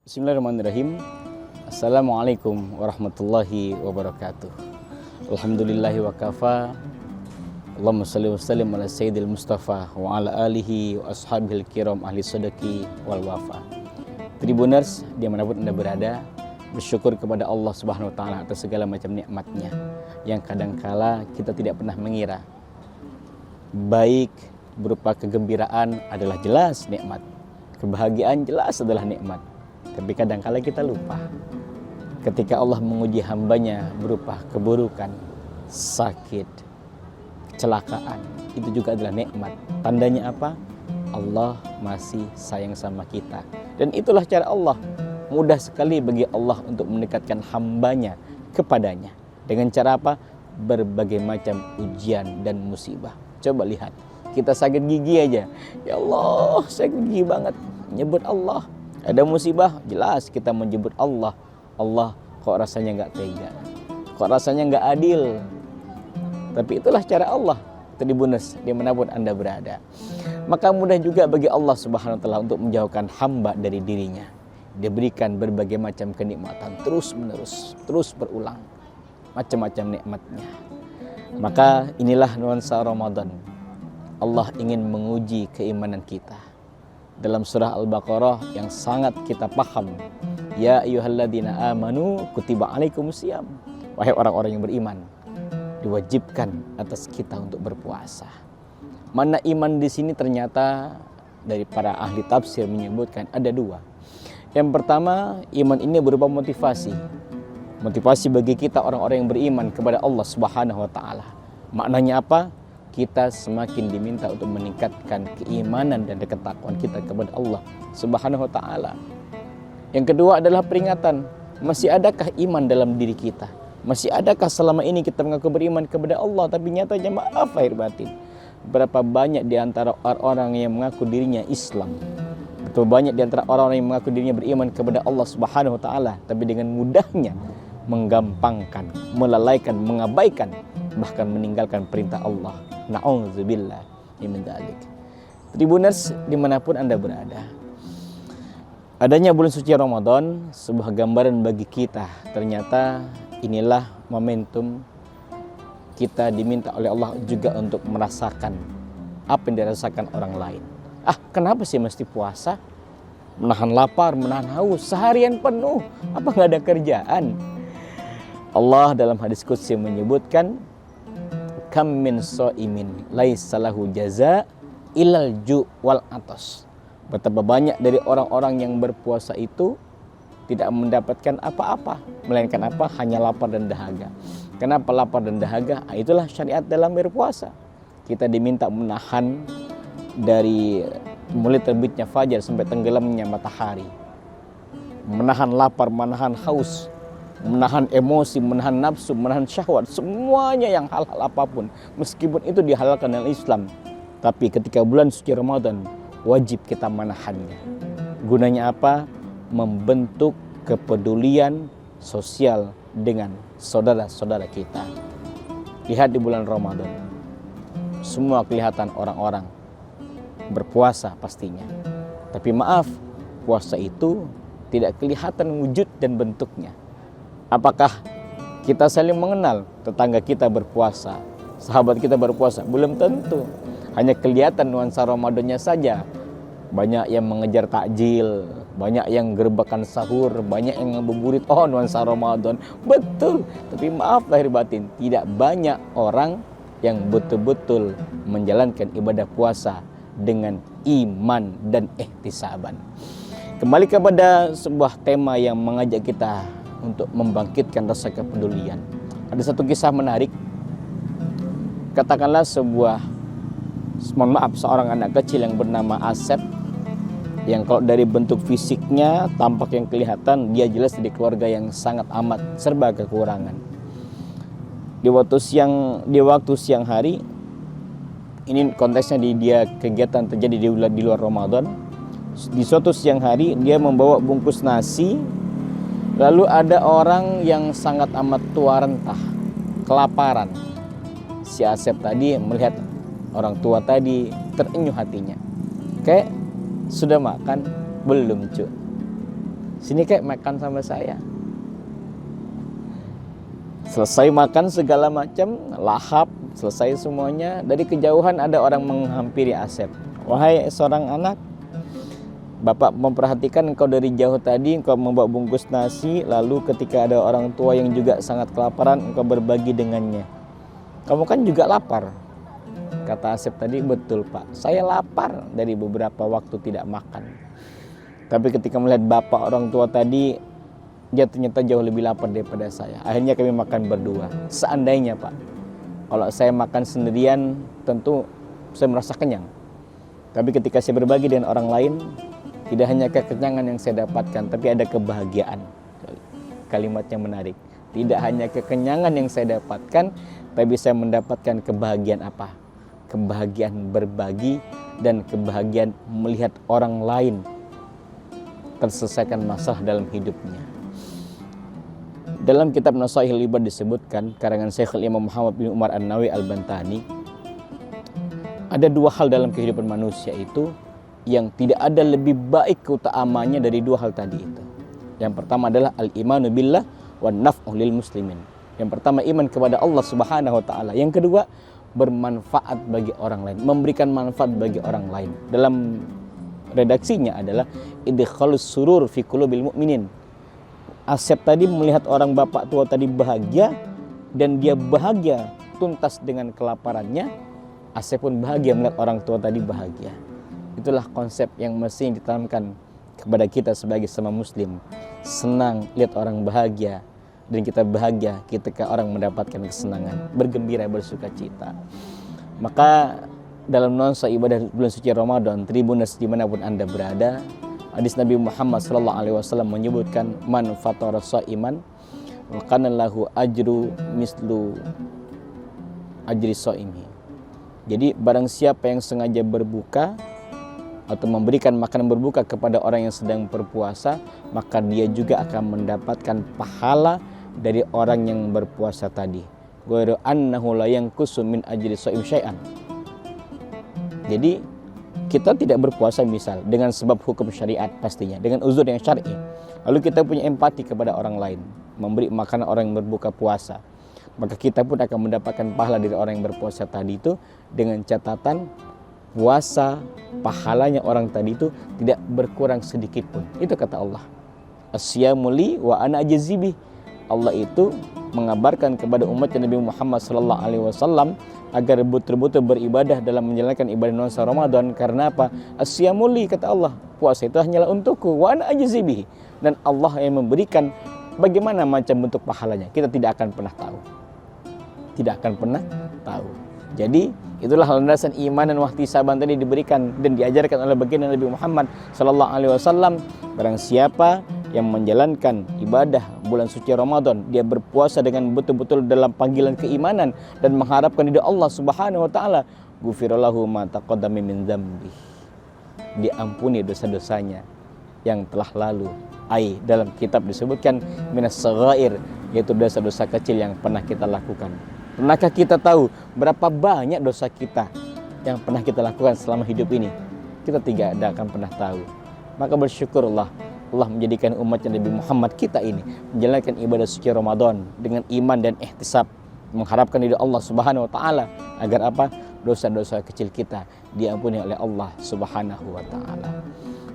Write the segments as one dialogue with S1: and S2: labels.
S1: Bismillahirrahmanirrahim. Assalamualaikum warahmatullahi wabarakatuh. Alhamdulillahi wa kafa. Allahumma salli wa sallim ala sayyidil mustafa wa ala alihi wa ashabihil kiram ahli sadaqi wal wafa. Tribuners dimanapun Anda berada, bersyukur kepada Allah Subhanahu wa ta'ala atas segala macam nikmatnya yang kadangkala kita tidak pernah mengira. Baik berupa kegembiraan adalah jelas nikmat, kebahagiaan jelas adalah nikmat. Tapi kadangkala kita lupa ketika Allah menguji hambanya berupa keburukan, sakit, kecelakaan, itu juga adalah nikmat. Tandanya apa? Allah masih sayang sama kita. Dan itulah cara Allah. Mudah sekali bagi Allah untuk mendekatkan hambanya kepadanya. Dengan cara apa? Berbagai macam ujian dan musibah. Coba lihat, kita sakit gigi aja, ya Allah sakit gigi banget, nyebut Allah. Ada musibah, jelas kita menyebut Allah. Allah, kok rasanya nggak tega, kok rasanya nggak adil. Tapi itulah cara Allah. Tribuners dimanapun Anda berada, maka mudah juga bagi Allah Subhanahu wa ta'ala untuk menjauhkan hamba dari dirinya. Diberikan berbagai macam kenikmatan terus menerus, terus berulang, macam-macam nikmatnya. Maka inilah nuansa Ramadan. Allah ingin menguji keimanan kita. Dalam surah Al-Baqarah yang sangat kita paham, ya ayyuhalladzina amanu kutiba alaikumusiyam, wahai orang-orang yang beriman, diwajibkan atas kita untuk berpuasa. Mana iman di sini ternyata dari para ahli tafsir menyebutkan ada dua. Yang pertama, iman ini berupa motivasi. Motivasi bagi kita orang-orang yang beriman kepada Allah Subhanahu wa ta'ala. Maknanya apa? Kita semakin diminta untuk meningkatkan keimanan dan ketakwaan kita kepada Allah Subhanahu wa ta'ala. Yang kedua adalah peringatan. Masih adakah iman dalam diri kita? Masih adakah selama ini kita mengaku beriman kepada Allah, tapi nyatanya maaf lahir batin, berapa banyak di antara orang-orang yang mengaku dirinya Islam, berapa banyak di antara orang-orang yang mengaku dirinya beriman kepada Allah Subhanahu wa ta'ala, tapi dengan mudahnya menggampangkan, melalaikan, mengabaikan, bahkan meninggalkan perintah Allah. Na'udzubillah min dzalik. Tribuners dimanapun Anda berada, adanya bulan suci Ramadan sebuah gambaran bagi kita. Ternyata inilah momentum kita diminta oleh Allah juga untuk merasakan apa yang dirasakan orang lain. Kenapa sih mesti puasa? Menahan lapar, menahan haus seharian penuh, apa nggak ada kerjaan? Allah dalam hadis qudsi menyebutkan, kam min shaimin laisa lahu jaza ilal ju' wal atas. Betapa banyak dari orang-orang yang berpuasa itu tidak mendapatkan apa-apa, melainkan apa? Hanya lapar dan dahaga. Kenapa lapar dan dahaga? Itulah syariat dalam berpuasa. Kita diminta menahan dari mulai terbitnya fajar sampai tenggelamnya matahari. Menahan lapar, menahan haus, menahan emosi, menahan nafsu, menahan syahwat, semuanya yang hal-hal apapun, meskipun itu dihalalkan dalam Islam, tapi ketika bulan suci Ramadan wajib kita menahannya. Gunanya apa? Membentuk kepedulian sosial dengan saudara-saudara kita. Lihat di bulan Ramadan, semua kelihatan orang-orang berpuasa pastinya, tapi maaf, puasa itu tidak kelihatan wujud dan bentuknya. Apakah kita saling mengenal? Tetangga kita berpuasa, sahabat kita berpuasa? Belum tentu. Hanya kelihatan nuansa Ramadannya saja. Banyak yang mengejar takjil, banyak yang gerbakan sahur, banyak yang ngabuburit. Oh, nuansa Ramadan. Betul. Tapi maaf lahir batin, tidak banyak orang yang betul-betul menjalankan ibadah puasa dengan iman dan ihtisaban. Kembali kepada sebuah tema yang mengajak kita untuk membangkitkan rasa kepedulian. Ada satu kisah menarik. Katakanlah seorang anak kecil yang bernama Asep, yang kalau dari bentuk fisiknya tampak yang kelihatan dia jelas dari keluarga yang sangat amat serba kekurangan. Di waktu siang hari, ini konteksnya dia kegiatan terjadi di luar Ramadan. Di suatu siang hari dia membawa bungkus nasi. Lalu ada orang yang sangat amat tua rentah, kelaparan. Si Asep tadi melihat orang tua tadi, terenyuh hatinya. Kayak, sudah makan? Belum, cu. Sini kayak makan sama saya. Selesai makan segala macam, lahap, selesai semuanya. Dari kejauhan ada orang menghampiri Asep. Wahai seorang anak, Bapak memperhatikan engkau dari jauh tadi, engkau membawa bungkus nasi, lalu ketika ada orang tua yang juga sangat kelaparan, engkau berbagi dengannya. Kamu kan juga lapar. Kata Asep tadi, betul Pak, saya lapar dari beberapa waktu tidak makan. Tapi ketika melihat bapak orang tua tadi, dia ternyata jauh lebih lapar daripada saya. Akhirnya kami makan berdua. Seandainya Pak, kalau saya makan sendirian, tentu saya merasa kenyang. Tapi ketika saya berbagi dengan orang lain, tidak hanya kekenyangan yang saya dapatkan, tapi ada kebahagiaan. Kalimat yang menarik. Tidak hanya kekenyangan yang saya dapatkan, tapi saya mendapatkan kebahagiaan apa? Kebahagiaan berbagi dan kebahagiaan melihat orang lain terselesaikan masalah dalam hidupnya. Dalam kitab Nasaihul Ibad disebutkan, karangan Syekhul Imam Muhammad bin Umar An-Nawawi Al-Bantani, ada dua hal dalam kehidupan manusia itu yang tidak ada lebih baik keutamaannya dari dua hal tadi itu. Yang pertama adalah al-imanu billah wa naf'u lil muslimin. Yang pertama iman kepada Allah Subhanahu wa taala. Yang kedua bermanfaat bagi orang lain, memberikan manfaat bagi orang lain. Dalam redaksinya adalah idkhalus surur fi qulubil mu'minin. Asep tadi melihat orang bapak tua tadi bahagia dan dia bahagia tuntas dengan kelaparannya. Asep pun bahagia melihat orang tua tadi bahagia. Itulah konsep yang mesti ditanamkan kepada kita sebagai sesama muslim. Senang lihat orang bahagia dan kita bahagia ketika orang mendapatkan kesenangan, bergembira, bersuka cita. Maka dalam nuansa ibadah bulan suci Ramadan, Tribuners dimanapun Anda berada, hadis Nabi Muhammad SAW menyebutkan man fatara shaiman wa kana lahu ajru mislu ajri shaimi. Jadi barang siapa yang sengaja berbuka atau memberikan makanan berbuka kepada orang yang sedang berpuasa, maka dia juga akan mendapatkan pahala dari orang yang berpuasa tadi. Ghairu annahu la yanqusu min ajri shaim syai'an. Jadi kita tidak berpuasa misal dengan sebab hukum syariat pastinya, dengan uzur yang syar'i. Lalu kita punya empati kepada orang lain, memberi makanan orang yang berbuka puasa. Maka kita pun akan mendapatkan pahala dari orang yang berpuasa tadi itu, dengan catatan puasa pahalanya orang tadi itu tidak berkurang sedikit pun. Itu kata Allah. Asyamu li wa ana ajzibi. Allah itu mengabarkan kepada umat Nabi Muhammad SAW agar betul-betul beribadah dalam menjalankan ibadah nuansa Ramadan. Karena apa? Asyamu li, kata Allah, puasa itu hanyalah untukku, wa ana ajzibi. Dan Allah yang memberikan bagaimana macam bentuk pahalanya, kita tidak akan pernah tahu. Tidak akan pernah tahu. Jadi itulah landasan iman dan wahtisaban tadi diberikan dan diajarkan oleh baginda Nabi Muhammad SAW. Barang siapa yang menjalankan ibadah bulan suci Ramadan, dia berpuasa dengan betul-betul dalam panggilan keimanan dan mengharapkan ridha Allah Subhanahu wa taala, ghufirallahu ma taqaddama min dzambi. Diampuni dosa-dosanya yang telah lalu. Dalam kitab disebutkan minas saghair, yaitu dosa-dosa kecil yang pernah kita lakukan. Pernahkah kita tahu berapa banyak dosa kita yang pernah kita lakukan selama hidup ini? Kita tidak akan pernah tahu. Maka bersyukurlah Allah menjadikan umat Nabi Muhammad kita ini menjalankan ibadah suci Ramadan dengan iman dan ihtisab, mengharapkan dari Allah Subhanahu wa taala agar apa? Dosa-dosa kecil kita diampuni oleh Allah Subhanahu wa taala.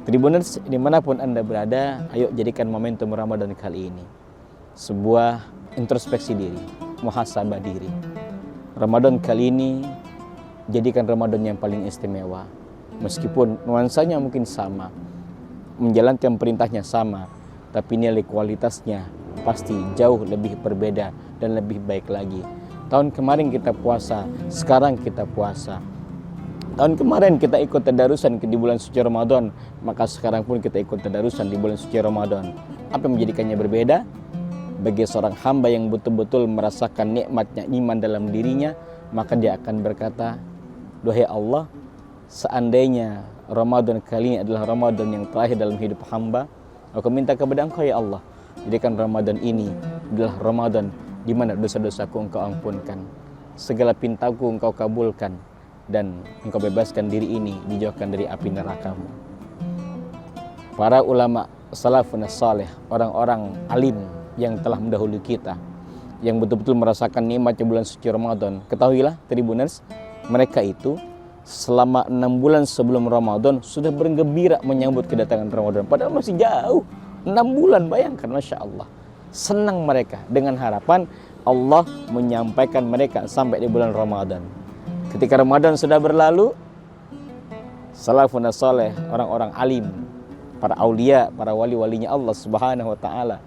S1: Tribuners dimanapun Anda berada, ayo jadikan momentum Ramadan kali ini sebuah introspeksi diri, muhasabah diri. Ramadan kali ini jadikan Ramadan yang paling istimewa. Meskipun nuansanya mungkin sama, menjalankan perintahnya sama, tapi nilai kualitasnya pasti jauh lebih berbeda dan lebih baik lagi. Tahun kemarin kita puasa, sekarang kita puasa. Tahun kemarin kita ikut tadarusan di bulan suci Ramadan, maka sekarang pun kita ikut tadarusan di bulan suci Ramadan. Apa yang menjadikannya berbeda? Bagi seorang hamba yang betul-betul merasakan nikmatnya iman dalam dirinya, maka dia akan berkata, "Duhai Allah, seandainya Ramadan kali ini adalah Ramadan yang terakhir dalam hidup hamba, aku minta kepada Engkau ya Allah, jadikan Ramadan ini adalah Ramadan di mana dosa-dosaku Engkau ampunkan, segala pintaku Engkau kabulkan, dan Engkau bebaskan diri ini, dijauhkan dari api neraka-Mu." Para ulama salafun salih, orang-orang alim yang telah mendahului kita, yang betul-betul merasakan nikmatnya bulan suci Ramadan. Ketahuilah Tribuners, mereka itu selama 6 bulan sebelum Ramadan sudah bergembira menyambut kedatangan Ramadan. Padahal masih jauh, 6 bulan, bayangkan, Masya Allah. Senang mereka dengan harapan Allah menyampaikan mereka sampai di bulan Ramadan. Ketika Ramadan sudah berlalu, salafun salih, orang-orang alim, para aulia, para wali-walinya Allah Subhanahu wa taala,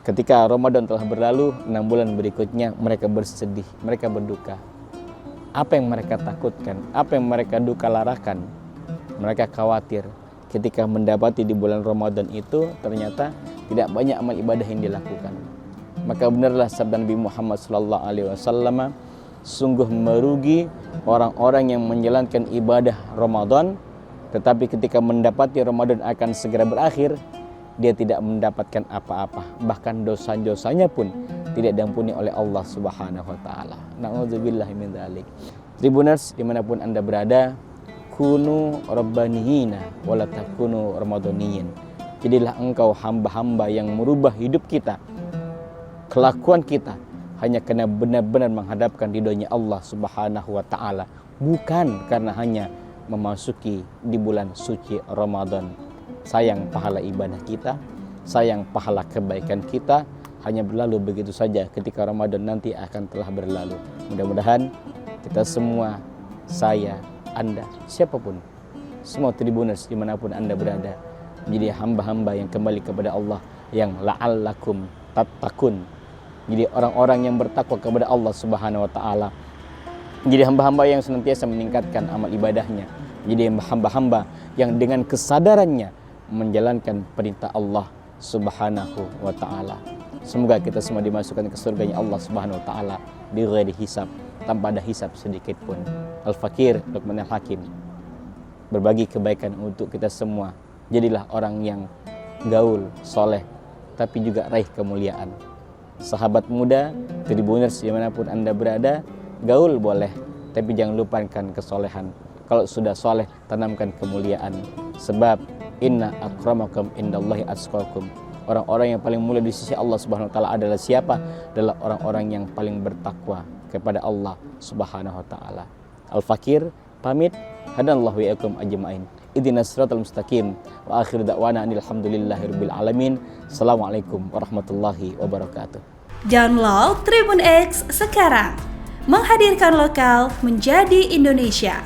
S1: ketika Ramadan telah berlalu, 6 bulan berikutnya mereka bersedih, mereka berduka. Apa yang mereka takutkan, apa yang mereka duka larakan? Mereka khawatir ketika mendapati di bulan Ramadan itu ternyata tidak banyak amal ibadah yang dilakukan. Maka benarlah sabda Nabi Muhammad SAW, sungguh merugi orang-orang yang menjalankan ibadah Ramadan, tetapi ketika mendapati Ramadan akan segera berakhir, dia tidak mendapatkan apa-apa, bahkan dosa-dosanya pun tidak diampuni oleh Allah Subhanahu wa taala. Na'udzubillahi min dzalik. Tribuners dimanapun Anda berada, kunu rabbaniyina wala takunu ramadhaniyin. Jadilah engkau hamba-hamba yang merubah hidup kita, kelakuan kita hanya karena benar-benar menghadapkan ridhonya Allah Subhanahu wa taala, bukan karena hanya memasuki di bulan suci Ramadan. Sayang pahala ibadah kita, sayang pahala kebaikan kita hanya berlalu begitu saja ketika Ramadan nanti akan telah berlalu. Mudah-mudahan kita semua, saya, Anda, siapapun, semua Tribuners dimanapun Anda berada, menjadi hamba-hamba yang kembali kepada Allah, yang la'allakum tattaqun, jadi orang-orang yang bertakwa kepada Allah Subhanahu wa taala, jadi hamba-hamba yang senantiasa meningkatkan amal ibadahnya, jadi hamba-hamba yang dengan kesadarannya menjalankan perintah Allah Subhanahu wa taala. Semoga kita semua dimasukkan ke surganya Allah Subhanahu wa taala bi ghairi hisab, tanpa ada hisab sedikit pun. Al-Fakir Luqman Al-Hakim berbagi kebaikan untuk kita semua. Jadilah orang yang gaul, soleh, tapi juga raih kemuliaan. Sahabat muda, Tribuners dimanapun Anda berada, gaul boleh, tapi jangan lupakan kesolehan. Kalau sudah soleh, tanamkan kemuliaan. Sebab inna akramakum indallahi atqakum. Orang-orang yang paling mulia di sisi Allah Subhanahu wa taala adalah siapa? Adalah orang-orang yang paling bertakwa kepada Allah Subhanahu wa taala. Al-Fakir pamit, hadanallahu wa iyyakum ajmain. Ihdinas siratal mustaqim wa akhir da'wana alhamdulillahirabbil alamin. Assalamualaikum warahmatullahi wabarakatuh.
S2: Download Tribun X sekarang. Menghadirkan lokal menjadi Indonesia.